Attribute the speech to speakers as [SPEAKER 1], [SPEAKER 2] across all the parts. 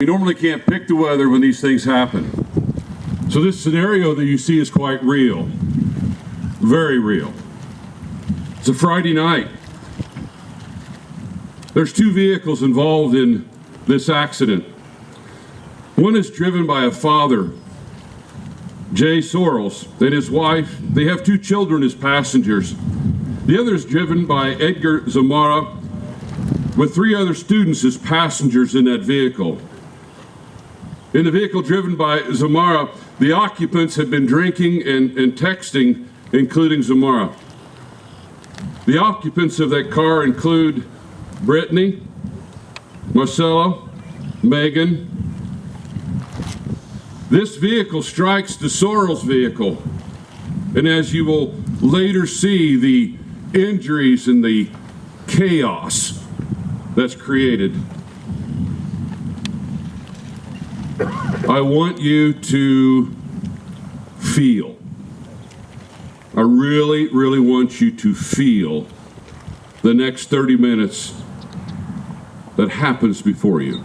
[SPEAKER 1] You normally can't pick the weather when these things happen. So this scenario that you see is quite real. Very real. It's a Friday night. There's two vehicles involved in this accident. One is driven by a father, Jay Sorrells, and his wife. They have two children as passengers. The other is driven by Edgar Zamora with three other students as passengers in that vehicle. In the vehicle driven by Zamora, the occupants had been drinking and texting, including Zamora. The occupants of that car include Brittany, Marcelo, Megan. This vehicle strikes the Sorrells vehicle, and as you will later see, the injuries and the chaos that's created. I want you to feel. I really, really want you to feel the next 30 minutes that happens before you.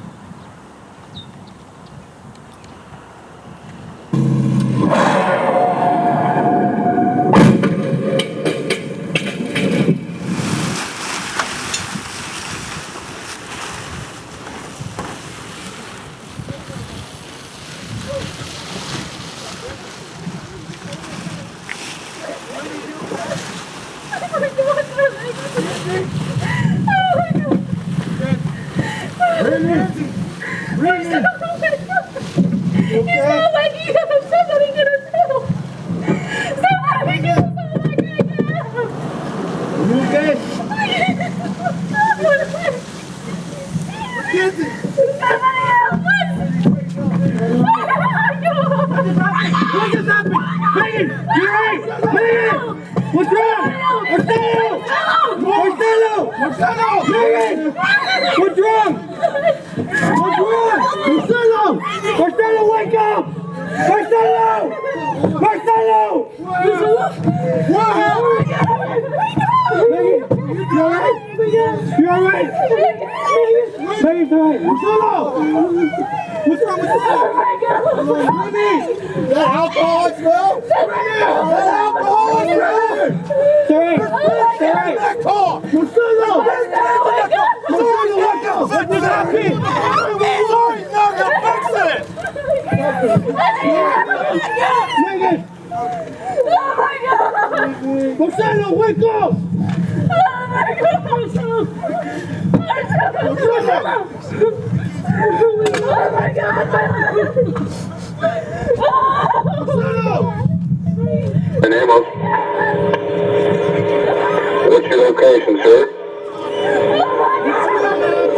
[SPEAKER 2] What's your location, sir?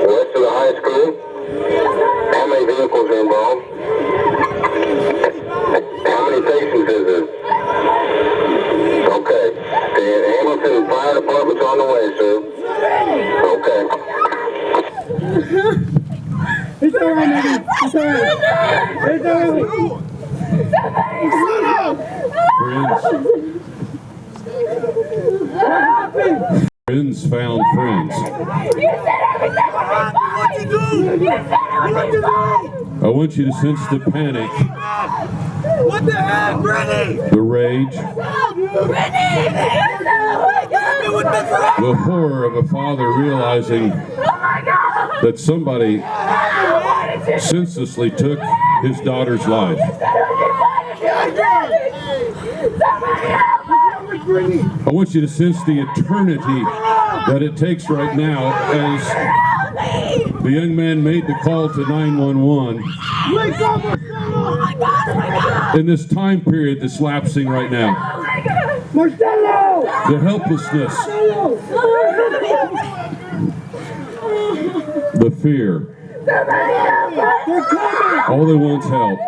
[SPEAKER 2] West of the high school? How many vehicles are involved? How many patients is it? Okay. The Hamilton Fire Department's on the way, sir. Okay.
[SPEAKER 3] It's all right, Megan. It's all right. It's all
[SPEAKER 1] Friends. Friends found friends.
[SPEAKER 3] You said everything would be fine. What'd you do? You said it would be fine.
[SPEAKER 1] I want you to sense the panic.
[SPEAKER 3] What the heck, Brittany?
[SPEAKER 1] The rage.
[SPEAKER 3] Brittany!
[SPEAKER 1] The horror of a father realizing that somebody senselessly took his daughter's life. I want you to sense the eternity that it takes right now as the young man made the call to 911 in this time period that's lapsing right now.
[SPEAKER 3] Marcelo!
[SPEAKER 1] The helplessness, the fear. All they want's help.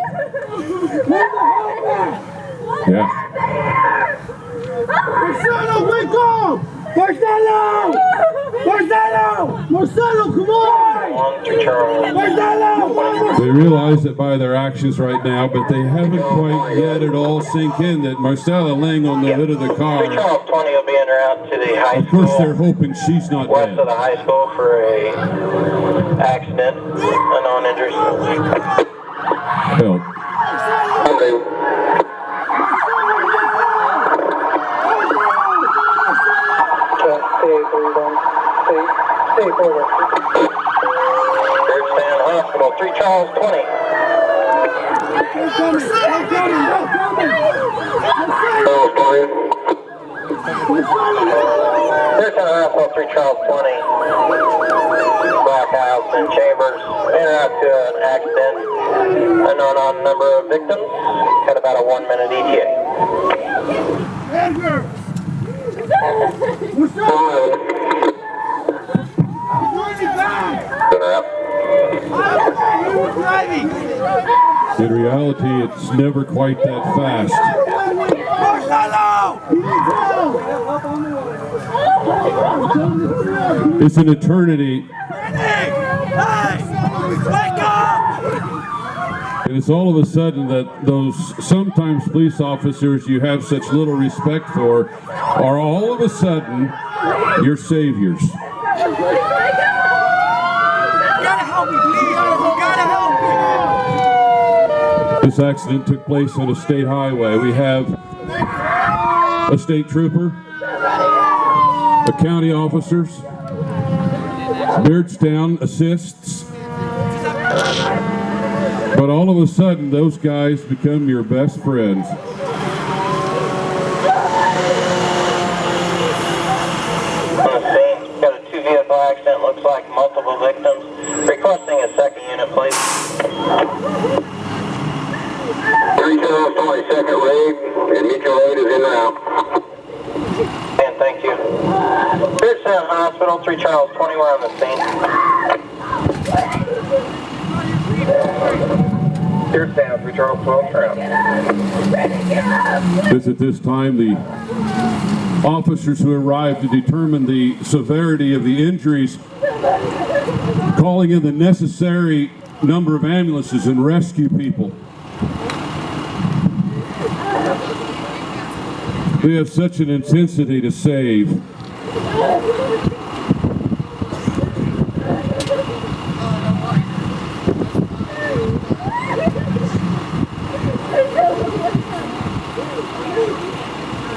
[SPEAKER 1] Yeah.
[SPEAKER 3] Marcelo, wake up! Marcelo! Marcelo! Marcelo, come on!
[SPEAKER 4] 1 through Charles.
[SPEAKER 1] They realize that by their actions right now, but they haven't quite yet at all sink in that Marcella laying on the hood of the car.
[SPEAKER 4] Charles 20 will be en route to the high
[SPEAKER 1] Of
[SPEAKER 4] school.
[SPEAKER 1] course, they're hoping she's not
[SPEAKER 4] West of
[SPEAKER 1] dead.
[SPEAKER 4] the high school for a accident, unknown injuries.
[SPEAKER 1] Help.
[SPEAKER 4] Beardstown Hospital, 3 Charles 20.
[SPEAKER 2] Charles 20.
[SPEAKER 4] Beardstown Hospital, 3 Charles 20. Blockhouse and Chambers, in and out to an accident. Unknown on number of victims. Had about a 1-minute ETA.
[SPEAKER 1] In reality, it's never quite that fast. It's an eternity. And it's all of a sudden that those sometimes police officers you have such little respect for are all of a sudden your saviors. This accident took place on a state highway. We have a state trooper, a county officers, Beardstown assists, but all of a sudden those guys become your best friends.
[SPEAKER 4] On the scene, got a 2-vehicle accident, looks like multiple victims. Requesting a second unit, please.
[SPEAKER 2] 3 Charles 20, second raid, and mutual aid is en route.
[SPEAKER 4] And thank you. Beardstown Hospital, 3 Charles 20, we're on the scene. Beardstown, 3 Charles 12, round.
[SPEAKER 1] It's at this time the officers who arrived to determine the severity of the injuries, calling in the necessary number of ambulances and rescue people. We have such an intensity to save.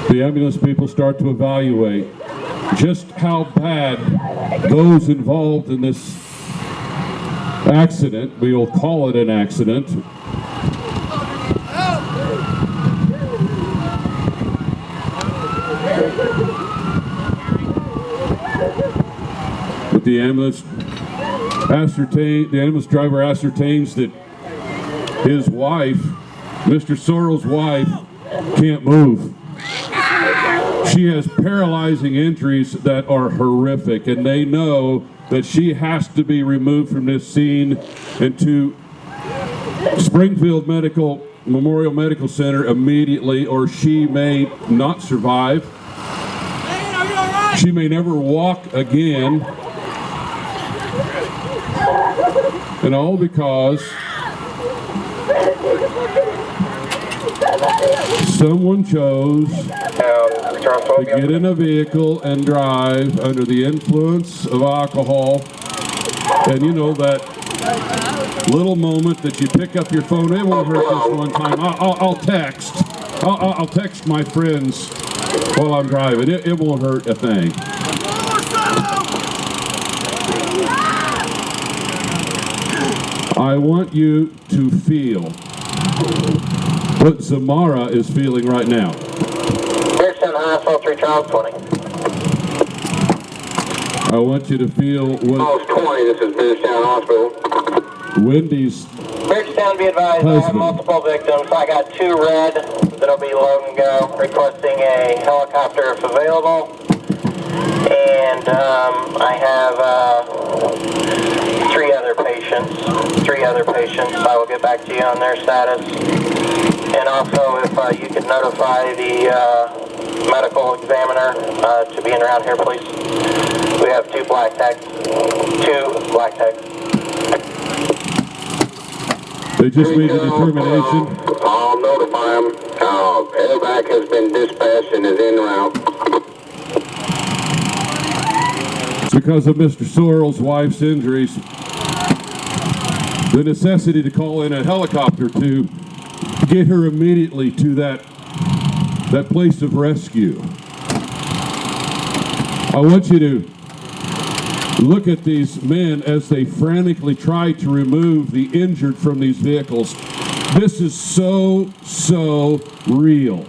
[SPEAKER 1] The ambulance people start to evaluate just how bad those involved in this accident, we will call it an accident, but the ambulance driver ascertains that his wife, Mr. Sorrell's wife, can't move. She has paralyzing injuries that are horrific, and they know that she has to be removed from this scene and to Springfield Memorial Medical Center immediately, or she may not survive. She may never walk again. And all because someone chose to get in a vehicle and drive under the influence of alcohol. And you know that little moment that you pick up your phone, it won't hurt this one time. I'll text. I'll text my friends while I'm driving. It won't hurt a thing. I want you to feel what Zamara is feeling right now.
[SPEAKER 4] Beardstown Hospital, 3 Charles 20.
[SPEAKER 1] I want you to feel what
[SPEAKER 2] Charles 20, this is Beardstown Hospital.
[SPEAKER 1] Wendy's
[SPEAKER 4] Beardstown, be advised, I have multiple victims. I got 2 red that'll be load and go. Requesting a helicopter if available. And I have 3 other patients. I will get back to you on their status. And also, if you could notify the medical examiner to be in around here, please. We have 2 black tags.
[SPEAKER 1] They just made a determination.
[SPEAKER 2] I'll notify him. Evac has been dispatched and is en route.
[SPEAKER 1] Because of Mr. Sorrell's wife's injuries, the necessity to call in a helicopter to get her immediately to that place of rescue. I want you to look at these men as they frantically try to remove the injured from these vehicles. This is so real.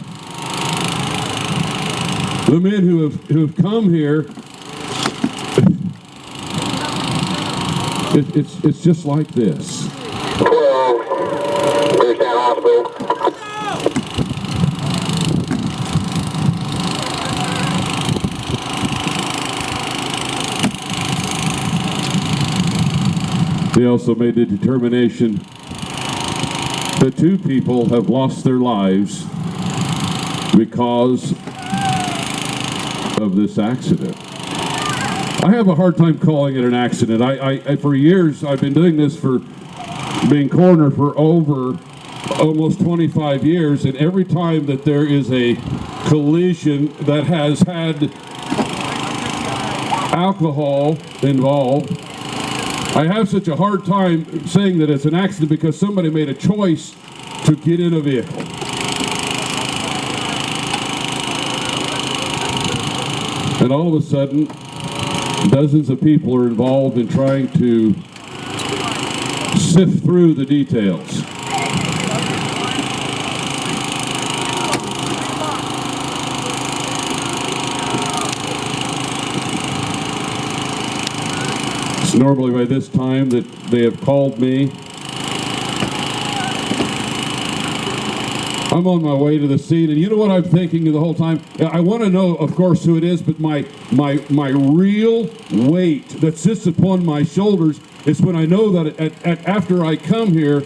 [SPEAKER 1] The men who have come here, it's just like this.
[SPEAKER 2] 12, Beardstown Hospital.
[SPEAKER 1] They also made the determination that 2 people have lost their lives because of this accident. I have a hard time calling it an accident. I for years, I've been doing this for being coroner for over almost 25 years, and every time that there is a collision that has had alcohol involved, I have such a hard time saying that it's an accident because somebody made a choice to get in a vehicle. And all of a sudden, dozens of people are involved in trying to sift through the details. It's normally by this time that they have called me. I'm on my way to the scene, and you know what I'm thinking the whole time? I want to know, of course, who it is, but my real weight that sits upon my shoulders is when I know that after I come here,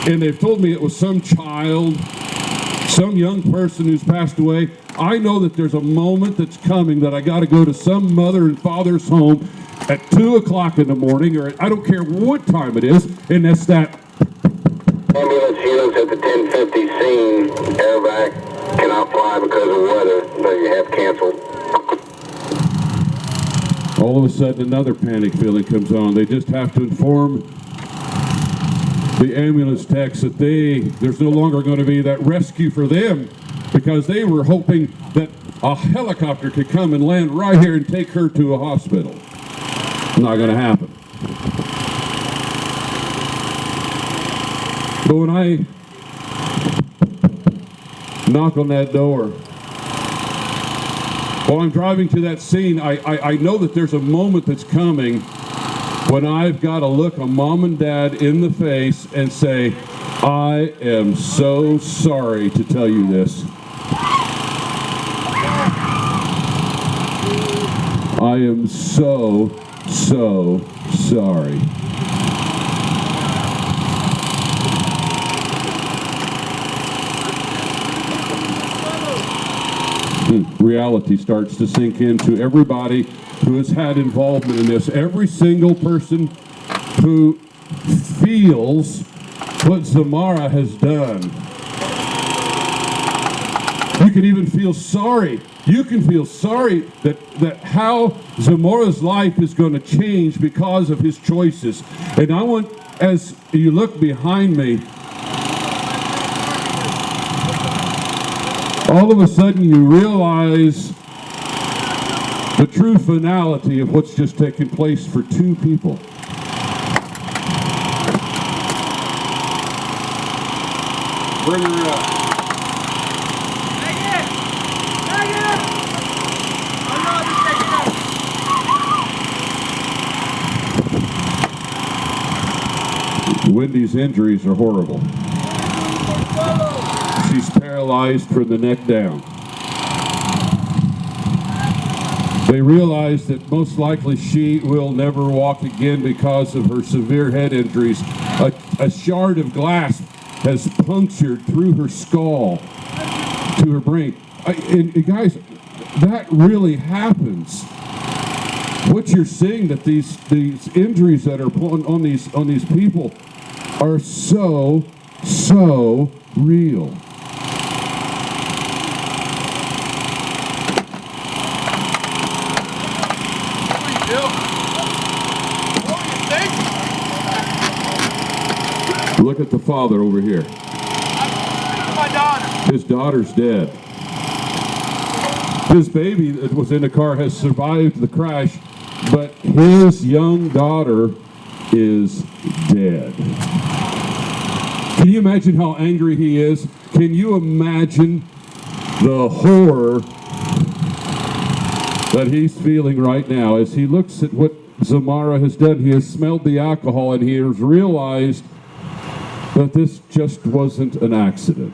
[SPEAKER 1] and they've told me it was some child, some young person who's passed away, I know that there's a moment that's coming that I got to go to some mother and father's home at 2 o'clock in the morning, or I don't care what time it is, and that's that.
[SPEAKER 2] Ambulance units at the 1050 scene. Evac cannot fly because of weather. They have canceled.
[SPEAKER 1] All of a sudden, another panic feeling comes on. They just have to inform the ambulance techs that there's no longer going to be that rescue for them, because they were hoping that a helicopter could come and land right here and take her to a hospital. Not going to happen. But when I knock on that door, while I'm driving to that scene, I know that there's a moment that's coming when I've got to look a mom and dad in the face and say, I am so sorry to tell you this. I am so sorry. Reality starts to sink into everybody who has had involvement in this. Every single person who feels what Zamora has done. You can even feel sorry. You can feel sorry that how Zamora's life is going to change because of his choices. And I want, as you look behind me, all of a sudden you realize the true finality of what's just taken place for 2 people. Bring her up. Wendy's injuries are horrible. She's paralyzed from the neck down. They realize that most likely she will never walk again because of her severe head injuries. A shard of glass has punctured through her skull to her brain. And guys, that really happens. What you're seeing, that these injuries that are on these people, are so real. Look at the father over here.
[SPEAKER 3] My daughter.
[SPEAKER 1] His daughter's dead. His baby that was in the car has survived the crash, but his young daughter is dead. Can you imagine how angry he is? Can you imagine the horror that he's feeling right now as he looks at what Zamara has done? He has smelled the alcohol and he has realized that this just wasn't an accident.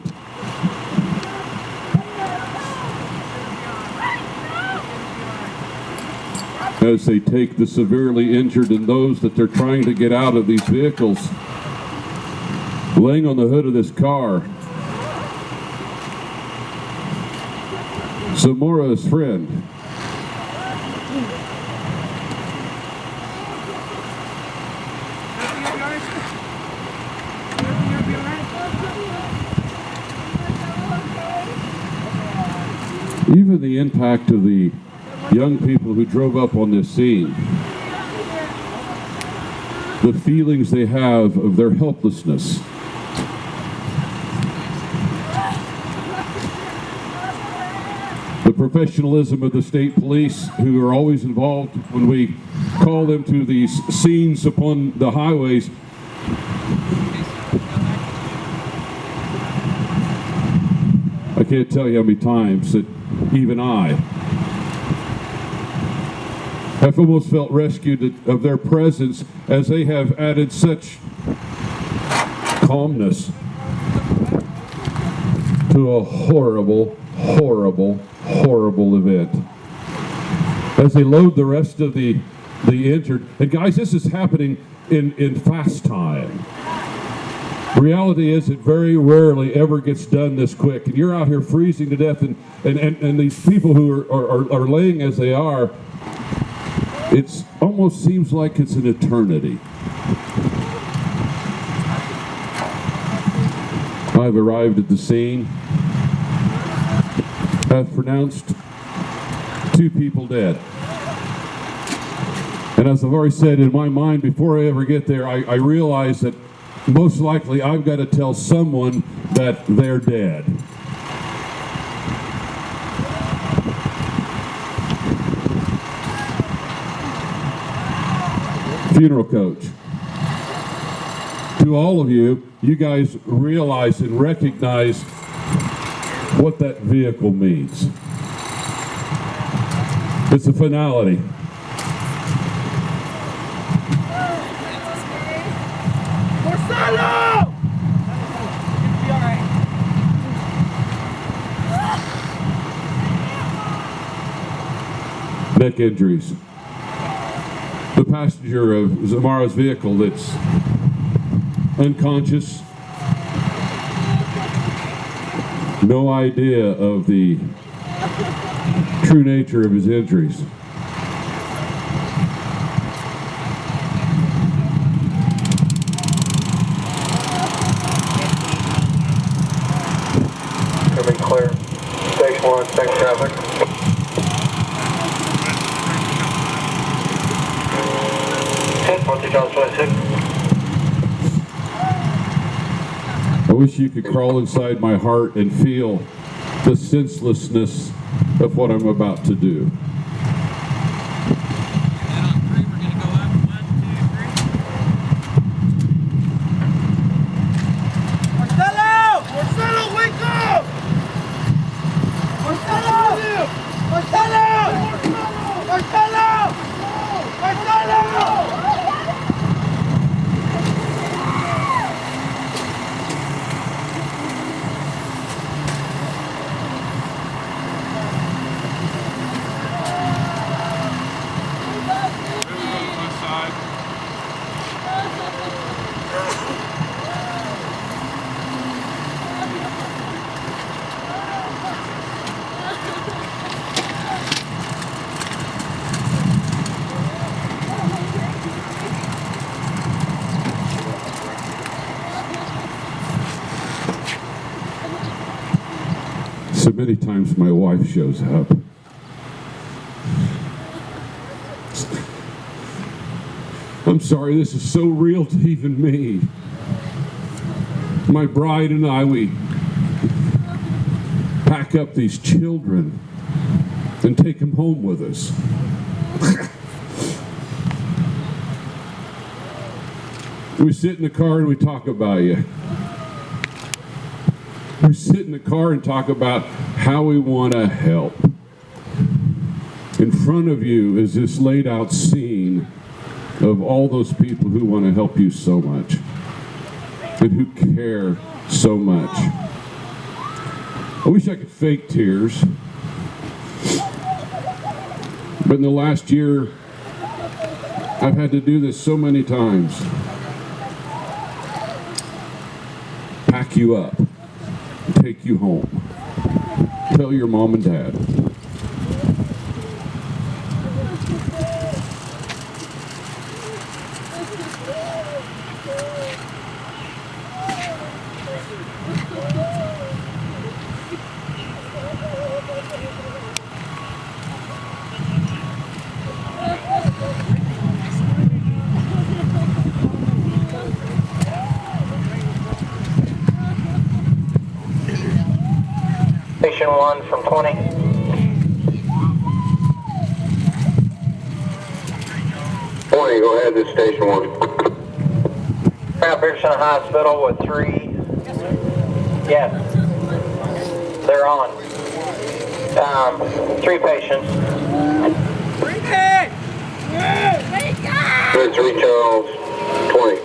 [SPEAKER 1] As they take the severely injured and those that they're trying to get out of these vehicles, laying on the hood of this car, Zamora's friend. Even the impact of the young people who drove up on this scene, the feelings they have of their helplessness. The professionalism of the state police, who are always involved when we call them to these scenes upon the highways. I can't tell you how many times that even I have almost felt rescued of their presence, as they have added such calmness to a horrible, horrible, horrible event. As they load the rest of the injured, and guys, this is happening in fast time. Reality is, it very rarely ever gets done this quick, and you're out here freezing to death, and these people who are laying as they are, it almost seems like it's an eternity. I've arrived at the scene. I've pronounced 2 people dead. And as I've already said, in my mind, before I ever get there, I realize that most likely I've got to tell someone that they're dead. Funeral coach. To all of you, you guys realize and recognize what that vehicle means. It's a finality.
[SPEAKER 3] Marcelo! You'll be all right.
[SPEAKER 1] Neck injuries. The passenger of Zamara's vehicle that's unconscious. No idea of the true nature of his injuries.
[SPEAKER 4] Coming clear. Station 1, thanks traffic.
[SPEAKER 1] I wish you could crawl inside my heart and feel the senselessness of what I'm about to do.
[SPEAKER 3] Marcelo! Marcelo, wake up! Marcelo! Marcelo! Marcelo! Marcelo!
[SPEAKER 1] So many times my wife shows up. I'm sorry, this is so real to even me. My bride and I, we pack up these children and take them home with us. We sit in the car and we talk about you. We sit in the car and talk about how we want to help. In front of you is this laid out scene of all those people who want to help you so much and who care so much. I wish I could fake tears, but in the last year, I've had to do this so many times. Pack you up, take you home, tell your mom and dad.
[SPEAKER 4] Station 1 from 20.
[SPEAKER 2] Go ahead, this is Station 1.
[SPEAKER 4] At Beardstown Hospital with 3. Yes, they're on. 3 patients.
[SPEAKER 2] It's 3 Charles, 20.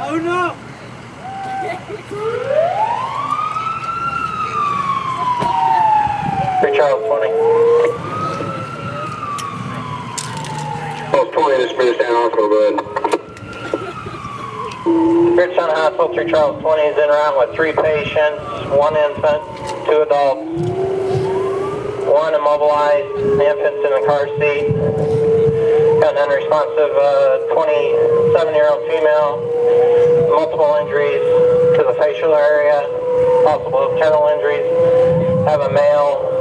[SPEAKER 3] Oh no!
[SPEAKER 4] 3 Charles, 20.
[SPEAKER 2] Oh, 20, this is Beardstown Hospital, go ahead.
[SPEAKER 4] Beardstown Hospital, 3 Charles, 20 is in round with 3 patients, 1 infant, 2 adults, 1 immobilized, the infant's in the car seat. Got an unresponsive 27-year-old female, multiple injuries to the facial area, possible internal injuries. Have a male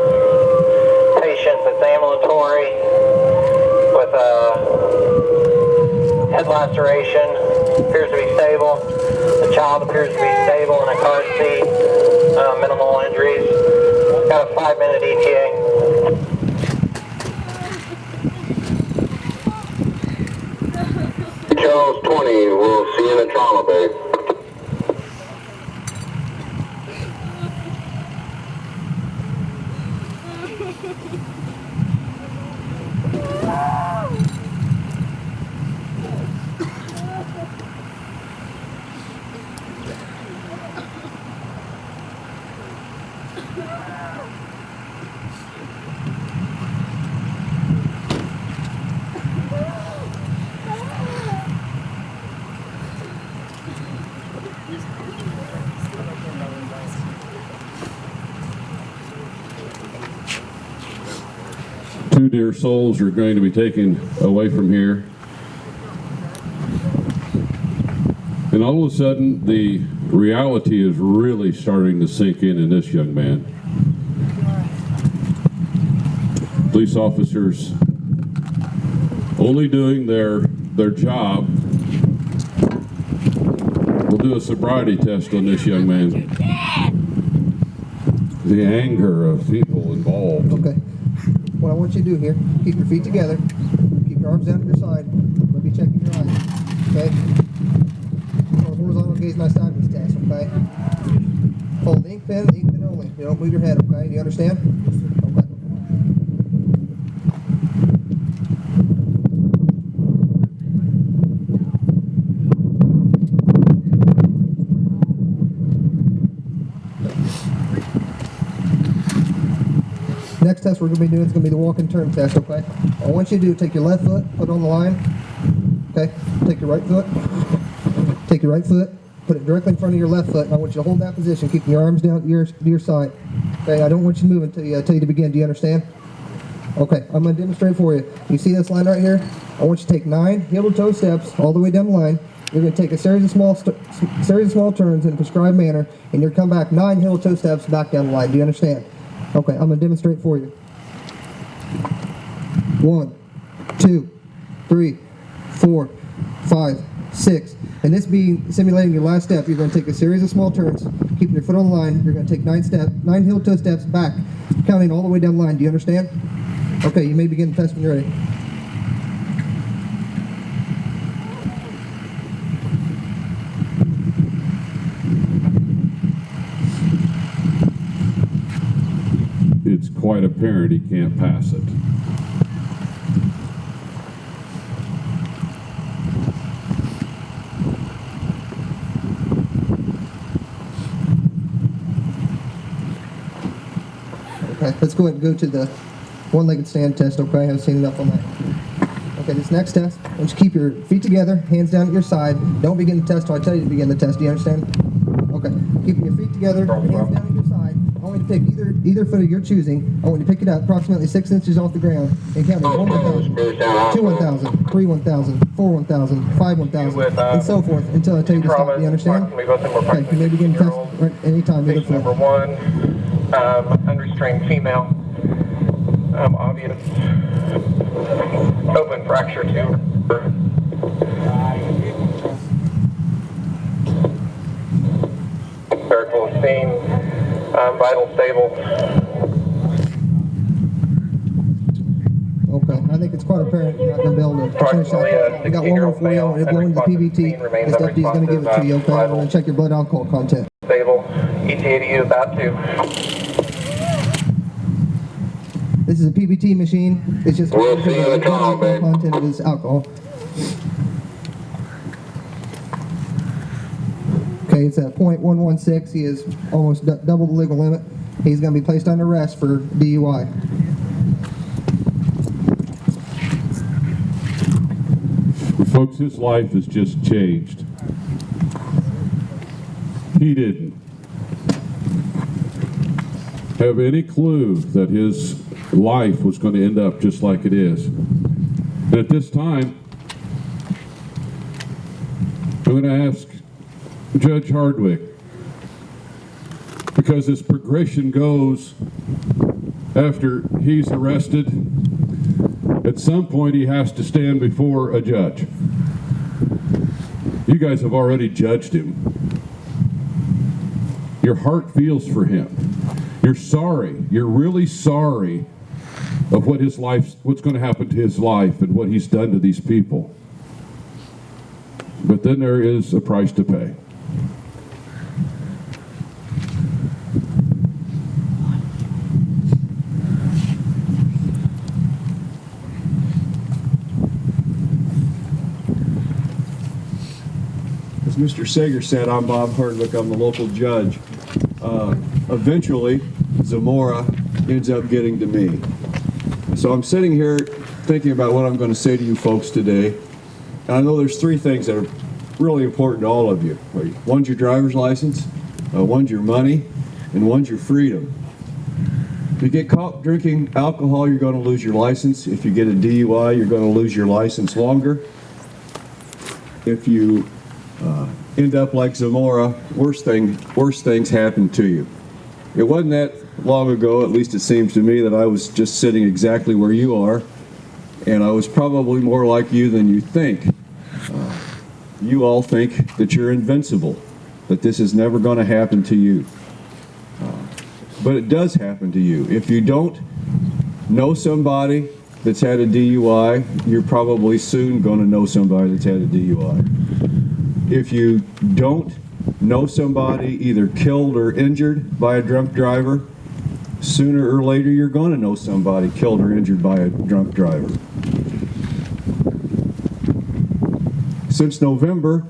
[SPEAKER 4] patient that's ambulatory with a head laceration, appears to be stable. The child appears to be stable in a car seat, minimal injuries. Got a 5-minute ETA.
[SPEAKER 2] Charles, 20, we'll see you in the trauma bay.
[SPEAKER 1] Two dear souls are going to be taken away from here. And all of a sudden, the reality is really starting to sink in this young man. Police officers only doing their job. We'll do a sobriety test on this young man. The anger of people involved.
[SPEAKER 5] Okay. What I want you to do here, keep your feet together, keep your arms down to your side, let me check your eyes, okay? Horizontal gaze, nice sideways test, okay? Hold the ink pen only. You don't move your head, okay? Do you understand? Okay. Next test we're going to be doing is going to be the walk and turn test, okay? I want you to do, take your left foot, put it on the line, okay? Take your right foot, put it directly in front of your left foot, and I want you to hold that position, keeping your arms down to your side, okay? I don't want you to move until you to begin. Do you understand? Okay, I'm going to demonstrate for you. You see this line right here? I want you to take 9 heel-to-toe steps all the way down the line. You're going to take a series of small turns in a prescribed manner, and you're come back 9 heel-toe steps back down the line. Do you understand? Okay, I'm going to demonstrate for you. 1, 2, 3, 4, 5, 6. And this being simulating your last step, you're going to take a series of small turns, keeping your foot on the line. You're going to take 9 heel-toe steps back, counting all the way down the line. Do you understand? Okay, you may begin the test when you're ready.
[SPEAKER 1] It's quite apparent he can't pass it.
[SPEAKER 5] Okay, let's go ahead and go to the one-legged stand test. Okay, I haven't seen enough on that. Okay, this next test, I want you to keep your feet together, hands down at your side. Don't begin the test till I tell you to begin the test. Do you understand? Okay, keeping your feet together, hands down at your side. I want you to take either foot of your choosing. I want you to pick it up approximately 6 inches off the ground and count 1 1,000, 2 1,000, 3 1,000, 4 1,000, 5 1,000, and so forth until I tell you to stop. Do you understand? Okay, you may begin the test at any time. Either foot.
[SPEAKER 4] Number 1, unrestrained female, obvious open fracture to Vertical scene, vital stable.
[SPEAKER 5] Okay, I think it's quite apparent you're not going to be able to finish that. I got one more for you. I'm going to blow into the PBT. This deputy's going to give it to you, okay? I'm going to check your blood alcohol content.
[SPEAKER 4] Stable, ETA to you about to.
[SPEAKER 5] This is a PBT machine. It's just
[SPEAKER 2] We'll see you in the
[SPEAKER 5] blood
[SPEAKER 2] car,
[SPEAKER 5] alcohol
[SPEAKER 2] babe.
[SPEAKER 5] content of his alcohol. Okay, it's at .116. He is almost double the legal limit. He's going to be placed under arrest for DUI.
[SPEAKER 1] Folks, his life has just changed. He didn't have any clue that his life was going to end up just like it is. And at this time, I'm going to ask Judge Hardwick, because his progression goes after he's arrested, at some point he has to stand before a judge. You guys have already judged him. Your heart feels for him. You're sorry. You're really sorry of what his life, what's going to happen to his life and what he's done to these people. But then there is a price to pay.
[SPEAKER 6] As Mr. Sager said, I'm Bob Hardwick. I'm the local judge. Eventually, Zamora ends up getting to me. So I'm sitting here thinking about what I'm going to say to you folks today. And I know there's 3 things that are really important to all of you. One's your driver's license, one's your money, and one's your freedom. If you get caught drinking alcohol, you're going to lose your license. If you get a DUI, you're going to lose your license longer. If you end up like Zamora, worse things happen to you. It wasn't that long ago, at least it seems to me, that I was just sitting exactly where you are, and I was probably more like you than you think. You all think that you're invincible, that this is never going to happen to you. But it does happen to you. If you don't know somebody that's had a DUI, you're probably soon going to know somebody that's had a DUI. If you don't know somebody either killed or injured by a drunk driver, sooner or later you're going to know somebody killed or injured by a drunk driver. Since November,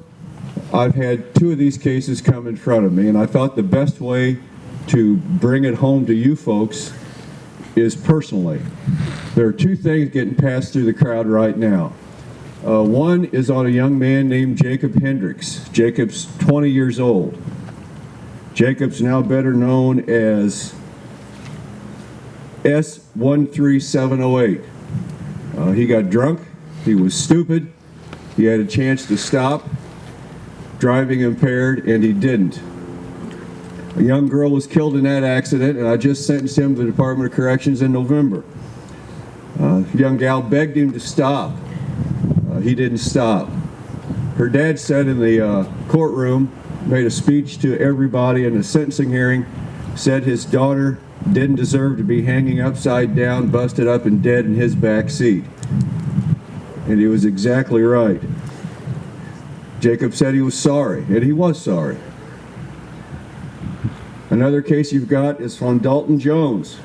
[SPEAKER 6] I've had 2 of these cases come in front of me, and I thought the best way to bring it home to you folks is personally. There are 2 things getting passed through the crowd right now. One is on a young man named Jacob Hendricks. Jacob's 20 years old. Jacob's now better known as S13708. He got drunk, he was stupid, he had a chance to stop, driving impaired, and he didn't. A young girl was killed in that accident, and I just sentenced him to the Department of Corrections in November. A young gal begged him to stop. He didn't stop. Her dad said in the courtroom, made a speech to everybody in the sentencing hearing, said his daughter didn't deserve to be hanging upside down, busted up and dead in his back seat. And he was exactly right. Jacob said he was sorry, and he was sorry. Another case you've got is from Dalton Jones.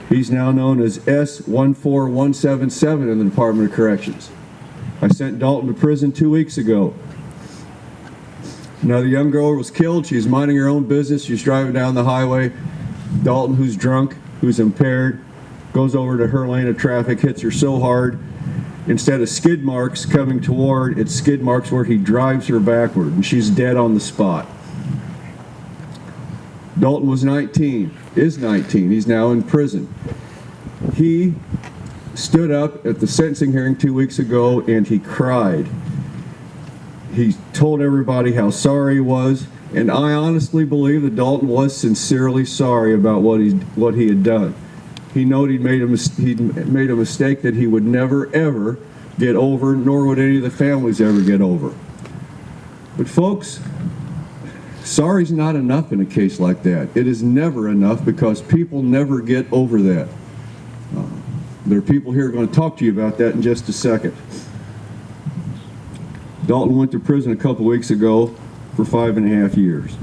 [SPEAKER 6] He's now known as S14177 in the Department of Corrections. I sent Dalton to prison 2 weeks ago. Another young girl was killed. She's minding her own business. She's driving down the highway. Dalton, who's drunk, who's impaired, goes over to her lane of traffic, hits her so hard, instead of skid marks coming toward, it's skid marks where he drives her backward, and she's dead on the spot. Dalton was 19, is 19. He's now in prison. He stood up at the sentencing hearing 2 weeks ago and he cried. He told everybody how sorry he was, and I honestly believe that Dalton was sincerely sorry about what he had done. He knew he'd made a mistake that he would never ever get over, nor would any of the families ever get over. But folks, sorry's not enough in a case like that. It is never enough, because people never get over that. There are people here who are going to talk to you about that in just a second. Dalton went to prison a couple weeks ago for 5.5 years.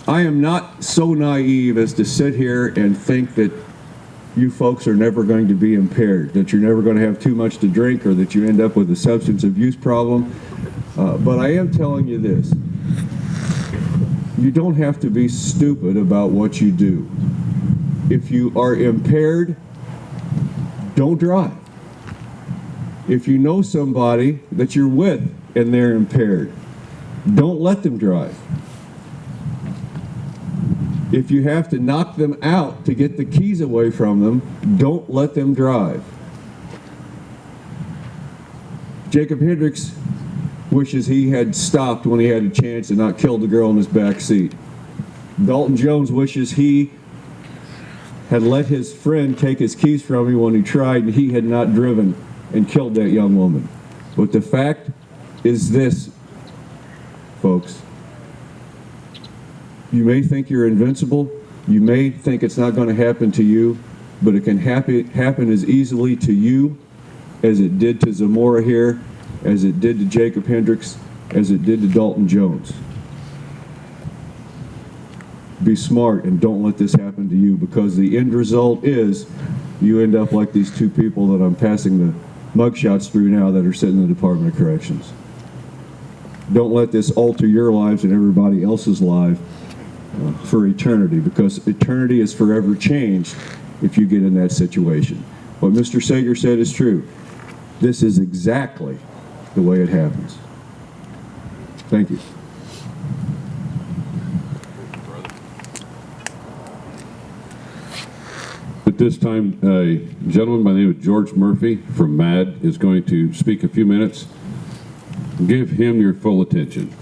[SPEAKER 6] I am not so naive as to sit here and think that you folks are never going to be impaired, that you're never going to have too much to drink, or that you end up with a substance abuse problem. But I am telling you this. You don't have to be stupid about what you do. If you are impaired, don't drive. If you know somebody that you're with and they're impaired, don't let them drive. If you have to knock them out to get the keys away from them, don't let them drive. Jacob Hendricks wishes he had stopped when he had a chance and not killed the girl in his back seat. Dalton Jones wishes he had let his friend take his keys from him when he tried, and he had not driven and killed that young woman. But the fact is this, folks. You may think you're invincible. You may think it's not going to happen to you, but it can happen as easily to you as it did to Zamora here, as it did to Jacob Hendricks, as it did to Dalton Jones. Be smart and don't let this happen to you, because the end result is you end up like these two people that I'm passing the mugshots through now that are sitting in the Department of Corrections. Don't let this alter your lives and everybody else's life for eternity, because eternity is forever changed if you get in that situation. What Mr. Sager said is true. This is exactly the way it happens. Thank you.
[SPEAKER 1] At this time, a gentleman by the name of George Murphy from MAD is going to speak a few minutes. Give him your full attention.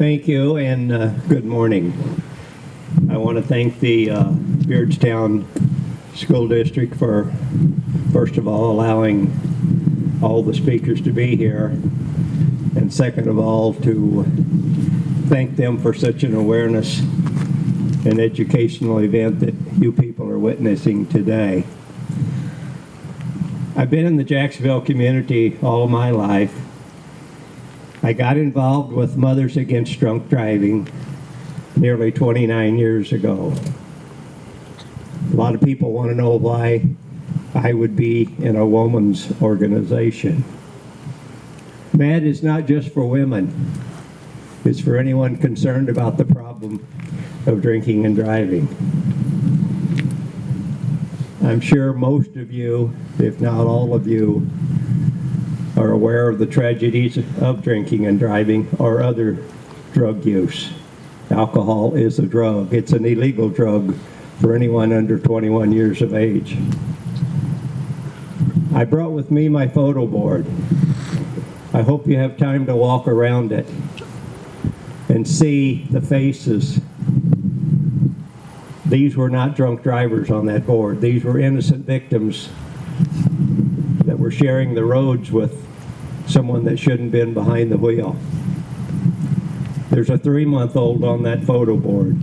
[SPEAKER 7] Thank you, and good morning. I want to thank the Beardstown School District for, first of all, allowing all the speakers to be here, and second of all, to thank them for such an awareness and educational event that you people are witnessing today. I've been in the Jacksonville community all my life. I got involved with Mothers Against Drunk Driving nearly 29 years ago. A lot of people want to know why I would be in a woman's organization. MAD is not just for women. It's for anyone concerned about the problem of drinking and driving. I'm sure most of you, if not all of you, are aware of the tragedies of drinking and driving or other drug use. Alcohol is a drug. It's an illegal drug for anyone under 21 years of age. I brought with me my photo board. I hope you have time to walk around it and see the faces. These were not drunk drivers on that board. These were innocent victims that were sharing the roads with someone that shouldn't have been behind the wheel. There's a 3-month-old on that photo board.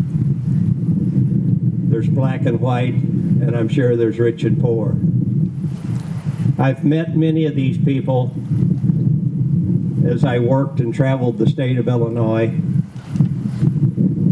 [SPEAKER 7] There's black and white, and I'm sure there's rich and poor. I've met many of these people as I worked and traveled the state of Illinois